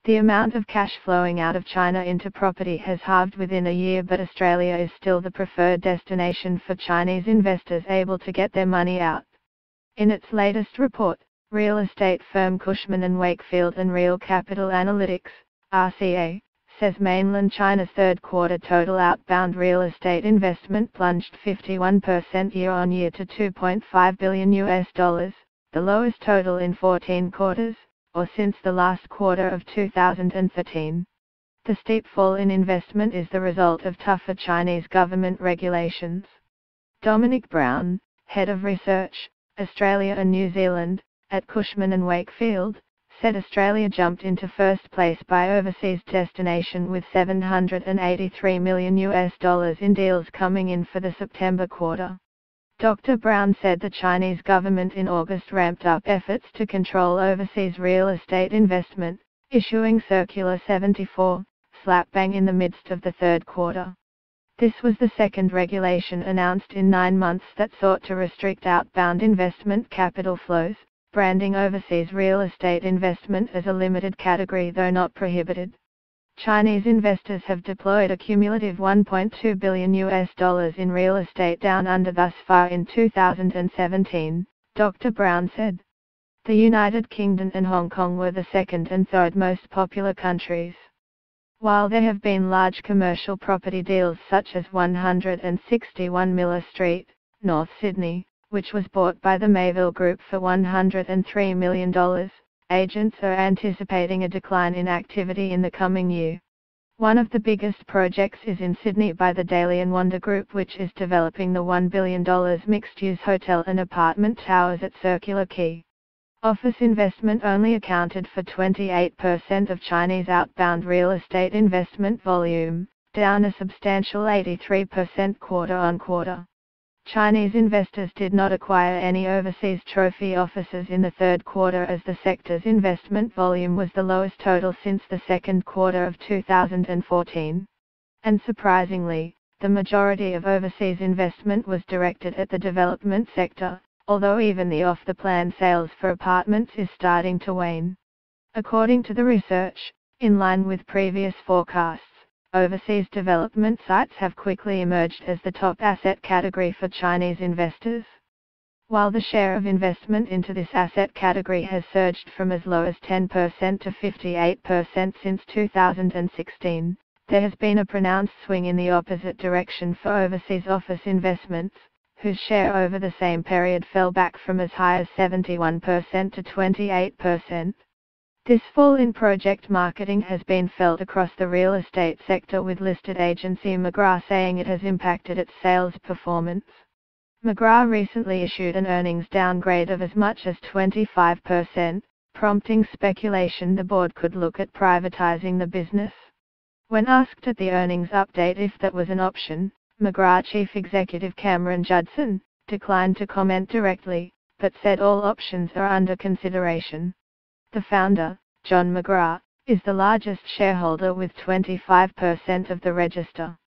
The amount of cash flowing out of China into property has halved within a year, but Australia is still the preferred destination for Chinese investors able to get their money out. In its latest report, real estate firm Cushman & Wakefield and Real Capital Analytics, RCA, says mainland China's third quarter total outbound real estate investment plunged 51% year-on-year to $2.5 billion, the lowest total in 14 quarters, or since the last quarter of 2013. The steep fall in investment is the result of tougher Chinese government regulations. Dominic Brown, head of research, Australia and New Zealand, at Cushman & Wakefield, said Australia jumped into first place by overseas destination with $783 million in deals coming in for the September quarter. Dr. Brown said the Chinese government in August ramped up efforts to control overseas real estate investment, issuing Circular 74, slap bang in the midst of the third quarter. This was the second regulation announced in 9 months that sought to restrict outbound investment capital flows, branding overseas real estate investment as a limited category though not prohibited. Chinese investors have deployed a cumulative $1.2 billion in real estate down under thus far in 2017, Dr. Brown said. The United Kingdom and Hong Kong were the second and third most popular countries. While there have been large commercial property deals such as 161 Miller Street, North Sydney, which was bought by the Mayville Group for $103 million, agents are anticipating a decline in activity in the coming year. One of the biggest projects is in Sydney by the Dalian Wanda Group, which is developing the $1 billion mixed-use hotel and apartment towers at Circular Quay. Office investment only accounted for 28% of Chinese outbound real estate investment volume, down a substantial 83% quarter-on-quarter. Chinese investors did not acquire any overseas trophy offices in the third quarter as the sector's investment volume was the lowest total since the second quarter of 2014. And surprisingly, the majority of overseas investment was directed at the development sector, although even the off-the-plan sales for apartments is starting to wane. According to the research, in line with previous forecasts, overseas development sites have quickly emerged as the top asset category for Chinese investors. While the share of investment into this asset category has surged from as low as 10% to 58% since 2016, there has been a pronounced swing in the opposite direction for overseas office investments, whose share over the same period fell back from as high as 71% to 28%. This fall in project marketing has been felt across the real estate sector, with listed agency McGrath saying it has impacted its sales performance. McGrath recently issued an earnings downgrade of as much as 25%, prompting speculation the board could look at privatizing the business. When asked at the earnings update if that was an option, McGrath Chief Executive Cameron Judson declined to comment directly, but said all options are under consideration. The founder, John McGrath, is the largest shareholder with 25% of the register.